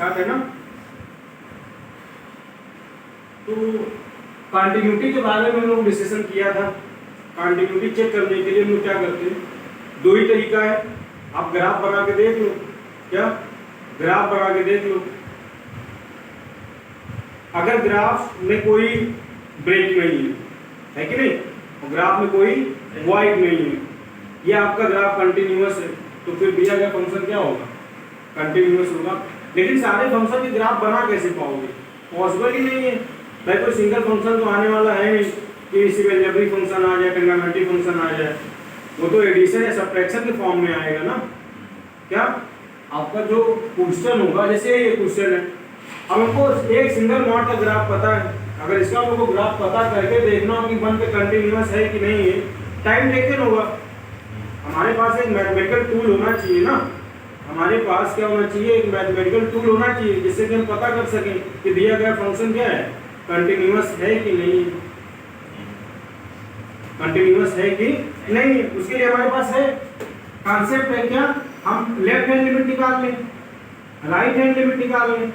साथ है ना। तो कंटिन्यूटी के बारे में हम लोग डिस्कशन किया था। कंटिन्यूटी चेक करने के लिए हम लोग क्या करते हैं, दो ही तरीका है, आप ग्राफ बना के देख लो, क्या ग्राफ बना के देख लो। अगर ग्राफ में कोई ब्रेक नहीं है कि नहीं, और ग्राफ में कोई वॉइड नहीं है, ये आपका ग्राफ कंटिन्यूअस है, तो फिर दिया गया फंक्शन क्या होगा, कंटिन्यूअस होगा। लेकिन सारे फंक्शन के ग्राफ बना कैसे पाओगे, पॉसिबल ही नहीं है भाई। कोई सिंगल फंक्शन तो आने वाला है नहीं कि इसी में अलजेब्रिक फंक्शन आ जाए, ट्रिग्नोमेट्रिक फंक्शन आ जाए, वो तो एडिशन या सब्ट्रैक्शन के फॉर्म में आएगा ना। क्या आपका जो क्वेश्चन होगा, जैसे ये क्वेश्चन है, अब हमको एक सिंगल मॉड का ग्राफ पता है, अगर इसका हमको ग्राफ पता करके देखना हो कि वन पे कंटिन्यूअस है कि नहीं है, टाइम टेकन होगा। हमारे पास एक मैथमेटिकल टूल होना चाहिए ना, हमारे पास क्या होना चाहिए, एक मैथमेटिकल टूल होना चाहिए जिससे कि हम पता कर सकें कि दिया गया फंक्शन क्या है, कंटिन्यूअस है कि नहीं, कंटिन्यूअस है कि नहीं। उसके लिए हमारे पास है कॉन्सेप्ट है क्या, हम लेफ्ट हैंड लिमिट निकाल लें, राइट हैंड लिमिट निकाल लें,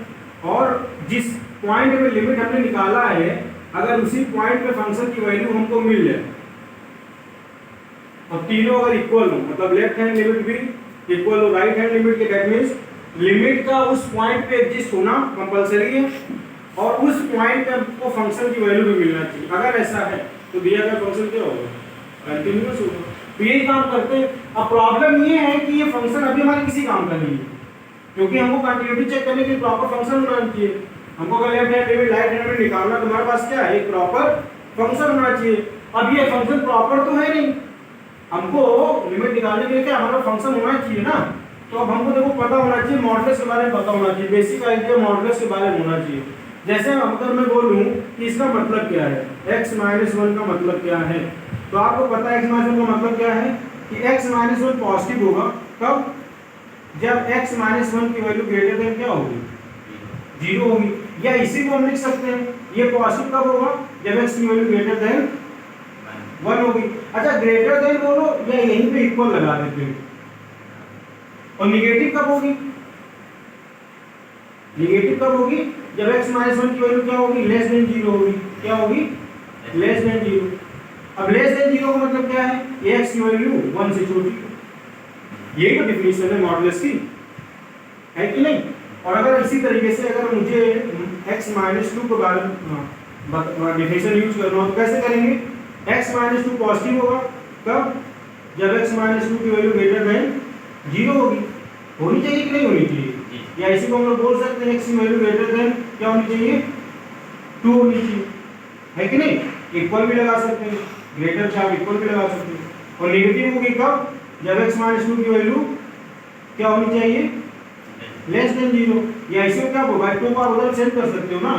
और जिस पॉइंट पे लिमिट हमने निकाला है अगर उसी पॉइंट पे फंक्शन की वैल्यू हमको मिल जाए और तीनों अगर इक्वल हो, मतलब लेफ्ट हैंड लिमिट भी इक्वल हो राइट हैंड लिमिट के, दैट मींस लिमिट का उस पॉइंट पे एग्जिस्ट होना कंपलसरी है और उस पॉइंट पे हमको फंक्शन की वैल्यू भी मिलना चाहिए। अगर ऐसा है तो दिया गया फंक्शन क्या होगा, कंटिन्यूअस होगा। तो यही काम करते हैं। अब प्रॉब्लम ये है कि ये फंक्शन अभी हमारे किसी काम का नहीं है, क्योंकि हमको कंटिन्यूटी चेक करने के लिए प्रॉपर फंक्शन होना चाहिए। हमको अगर left hand limit right hand limit निकालना तो हमारे पास क्या है, एक प्रॉपर फंक्शन होना चाहिए। अब ये फंक्शन प्रॉपर तो है नहीं, हमको लिमिट निकालने के लिए क्या हमारा फंक्शन होना चाहिए ना। तो अब हमको देखो पता होना चाहिए, मॉडुलस के बारे में पता होना चाहिए, बेसिक आइडिया मॉडुलस के बारे में होना चाहिए। जैसे अगर मैं बोलूं कि इसका मतलब क्या है, x-1 का मतलब क्या है, तो आपको पता है x-1 का मतलब क्या है कि x-1 पॉजिटिव होगा कब, जब x-1 की वैल्यू ग्रेटर देन क्या होगी, 0 होगी। या इसी को हम लिख सकते हैं, ये पॉजिटिव कब होगा, जब x की वैल्यू ग्रेटर देन 1 होगी। अच्छा ग्रेटर देन बोलो या यहीं पे इक्वल लगा देते हैं। और निगेटिव कब होगी, निगेटिव कब होगी, जब x-1 की वैल्यू क्या होगी, लेस देन 0 होगी। क्या होगी, लेस देन 0। अब लेस देन 0 का मतलब क्या है, x की वैल्यू 1 से छोटी है। यही तो डिफिनीशन है मॉडुलस की, है कि नहीं। और अगर इसी तरीके से अगर मुझे x-2 के बारे में डिफिनीशन यूज करना हो तो कैसे करेंगे, x-2 पॉजिटिव होगा कब, जब x-2 की वैल्यू ग्रेटर देन 0 होगी। होनी चाहिए कि नहीं होनी चाहिए, या इसी को हम लोग बोल सकते हैं x की वैल्यू ग्रेटर देन क्या होनी चाहिए, 2 होनी चाहिए, है कि नहीं। इक्वल भी लगा सकते हैं, ग्रेटर से आप इक्वल भी लगा सकते हैं। और नेगेटिव होगी कब, जब x-2 की वैल्यू क्या होनी चाहिए, लेस देन 0। या इसी को क्या होगा, 2 को आप उधर सेट कर सकते हो ना,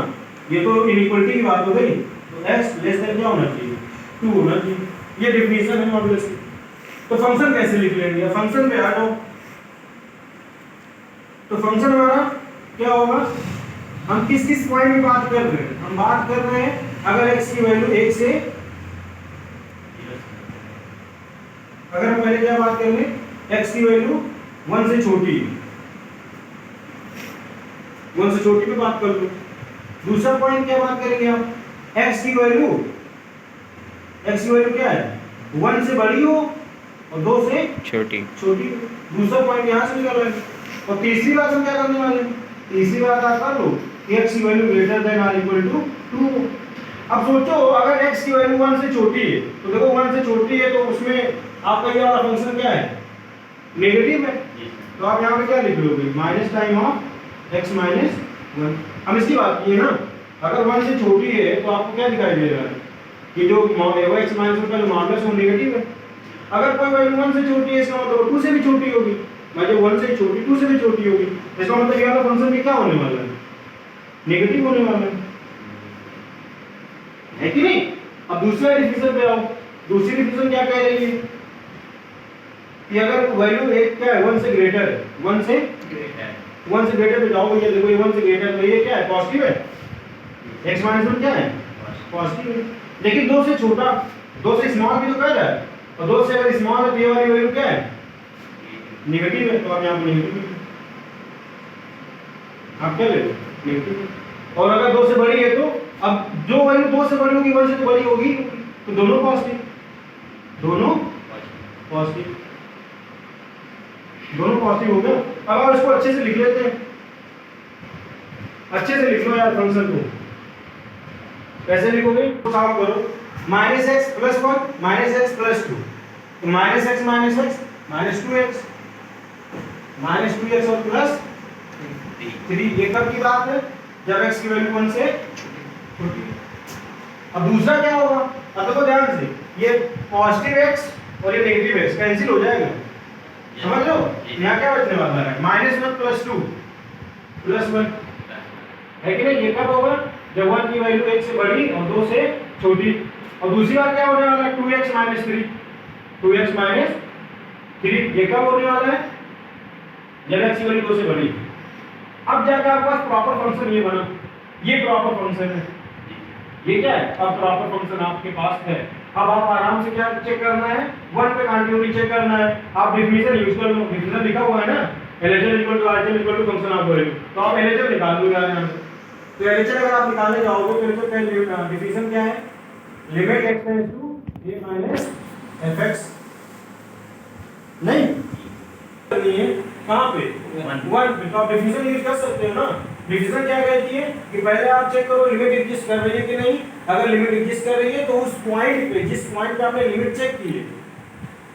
ये तो इनइक्वालिटी की बात हो गई। तो x लेस देन क्या होना चाहिए, 2 होना चाहिए। ये डेफिनेशन है मॉडुलस की। तो फंक्शन कैसे लिख लेंगे, फंक्शन पे आ जाओ। तो फंक्शन हमारा क्या होगा, हम किस किस पॉइंट में बात कर रहे हैं, हम बात कर रहे हैं अगर x की वैल्यू 1 से, अगर हम पहले क्या बात कर रहे हैं, x की वैल्यू 1 से छोटी है, 1 से छोटी पे बात कर लो। दूसरा पॉइंट क्या बात करेंगे हम, x की वैल्यू क्या है, 1 से बड़ी हो और 2 से छोटी। दूसरा पॉइंट यहाँ से निकाल लेंगे। और तीसरी बात हम क्या करने वाले हैं, तीसरी बात आप कर लो, x की वैल्यू ग्रेटर देन और इक्वल टू 2। अब सोचो अगर x की वैल्यू 1 से छोटी है, तो देखो 1 से छोटी है तो उसमें आपका ये वाला फंक्शन क्या है, नेगेटिव है। तो आप यहाँ पे क्या लिख लोगे, माइनस टाइम ऑफ x-1। हम इसकी बात की है ना, अगर 1 से छोटी है तो आपको क्या दिखाई दे रहा है कि जो x-1 का जो मॉडुलस वो नेगेटिव है। अगर कोई वैल्यू 1 से छोटी है इसका मतलब 2 से भी छोटी होगी, मतलब 1 से छोटी 2 से भी छोटी होगी, इसका मतलब ये वाला फंक्शन भी क्या होने वाला है, नेगेटिव होने वाला है कि नहीं। अब दूसरा डिफिनेशन पे आओ। दूसरी डिफिनेशन क्या कह रही है कि अगर वैल्यू एक क्या है, 1 से ग्रेटर है, 1 से ग्रेटर पे जाओ भैया, देखो ये 1 से ग्रेटर, तो ये क्या है, पॉजिटिव है, x-1 क्या है, पॉजिटिव है। लेकिन 2 से छोटा, 2 से स्मॉल भी तो कह रहा है, और 2 से अगर स्मॉल है तो ये वाली वैल्यू क्या है, नेगेटिव है। तो आप यहाँ पे नेगेटिव, आप क्या ले लो नेगेटिव, और अगर 2 से बड़ी है तो अब जो वैल्यू 2 से बड़ी होगी 1 से तो बड़ी होगी, तो दोनों पॉजिटिव, दोनों पॉजिटिव, दोनों पॉजिटिव हो गया। अब आप इसको अच्छे से लिख लेते हैं, अच्छे से लिख लो यार फंक्शन को। कैसे लिखोगे तो सॉल्व करो, -x + 1 -x + 2, तो -x -2x -2x और प्लस 3, ये कब की बात है जब x की वैल्यू 1 से छोटी है। अब दूसरा क्या होगा, अब देखो ध्यान से, ये पॉजिटिव x और ये नेगेटिव x कैंसिल हो जाएगा, समझ लो यहाँ क्या बचने वाला है, -1 + 2 + 1 है कि नहीं। ये कब होगा जब 1 की वैल्यू 1 से बड़ी और 2 से छोटी। और दूसरी बार क्या होने वाला है, 2x - 3, 2x - 3, ये कब होने वाला है जब x की वैल्यू 2 से बड़ी। अब जाकर आपके पास प्रॉपर फंक्शन ये बना, ये प्रॉपर फंक्शन है, ये क्या है, अब प्रॉपर फंक्शन आपके पास है। अब आप आराम से क्या चेक करना है, 1 पे कंटिन्यूटी चेक करना है, आप डेफिनेशन यूज कर लो, डेफिनेशन लिखा हुआ है ना, LHS = RHS = function of value, तो आप LHS निकाल लो यार यहाँ से। तो LHS अगर आप निकालने जाओगे तो LHS का डेफिनेशन क्या है, limit x tends to a - fx, नहीं करनी है कहां पे 1 पे, तो आप डेफिनेशन यूज कर सकते हो ना। डेफिनेशन क्या कहती है कि पहले आप चेक करो लिमिट एग्जिस्ट कर रही है कि नहीं, अगर लिमिट एग्जिस्ट कर रही है तो उस पॉइंट पे, जिस पॉइंट पे आपने लिमिट चेक की है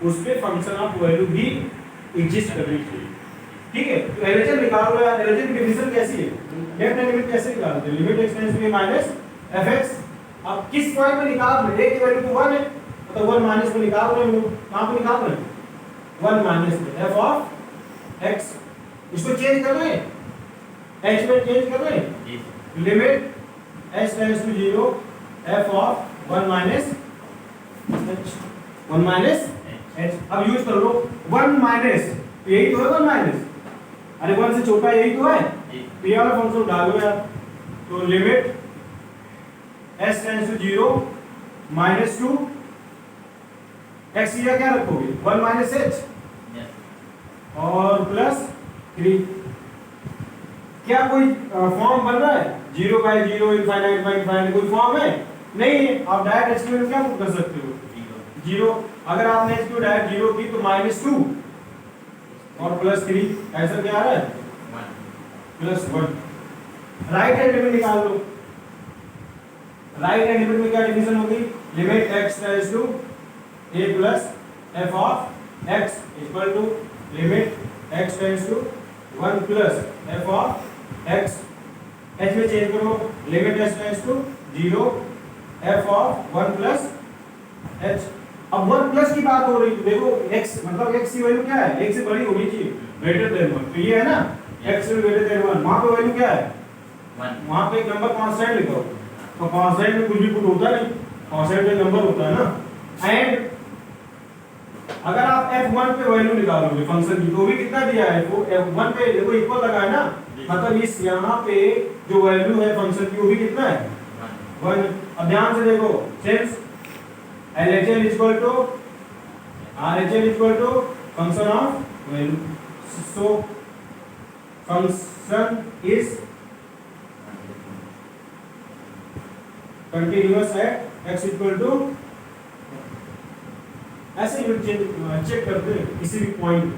उस पे फंक्शन ऑफ वैल्यू भी एग्जिस्ट करनी चाहिए, ठीक है। तो LHS निकाल लो यार, LHS की डेफिनेशन कैसी है, लेफ्ट हैंड लिमिट कैसे निकालते हैं, limit x tends to a - fx। अब किस पॉइंट पे निकाल रहे हैं, a की वैल्यू तो 1 है, तो 1 माइनस में निकाल रहे हैं हम लोग, कहां पे निकाल रहे हैं 1 माइनस में f ऑफ x, इसको चेंज कर रहे हैं h में चेंज कर रहे हैं, limit h tends to 0 f of 1 minus h, 1 minus h। अब यूज कर लो 1 माइनस, यही तो है 1 माइनस, अरे 1 से छोटा यही तो है, तो ये वाला फंक्शन डालो यार, तो limit s tends to 0 -2 x या क्या रखोगे 1 माइनस h और प्लस 3। क्या कोई फॉर्म बन रहा है 0/0 ∞/∞, कोई फॉर्म है नहीं है, आप डायरेक्ट h की वैल्यू क्या कर सकते हो 0, अगर आपने h को डायरेक्ट 0 की तो -2 और प्लस 3, ऐसा क्या आ रहा है +1। राइट हैंड लिमिट निकाल लो, राइट हैंड लिमिट में क्या डिफिनेशन होगी, limit x tends to a plus f of x equal to limit x tends to 1 plus f of x, h में चेंज करो, limit s tends to 0 f of 1 plus h। अब 1 plus की बात हो रही है, देखो x मतलब x की वैल्यू क्या है, 1 से बड़ी होनी चाहिए, ग्रेटर देन 1, तो ये है ना x से ग्रेटर देन 1, वहां पे वैल्यू क्या है 1, वहां पे एक नंबर कांस्टेंट लिखो, तो कांस्टेंट में कुछ भी पुट होता नहीं, कांस्टेंट में नंबर होता है ना। एंड अगर आप f1 पे वैल्यू निकालोगे फंक्शन की तो भी कितना दिया है, f1 पे देखो इक्वल लगा है ना, मतलब इस यहाँ पे जो वैल्यू है फंक्शन की वो भी कितना है 1। अब ध्यान से देखो, since LHS equal to RHS equal to function of value, so function is continuous at x equal to, ऐसे यूनिट चेक करते हैं किसी भी पॉइंट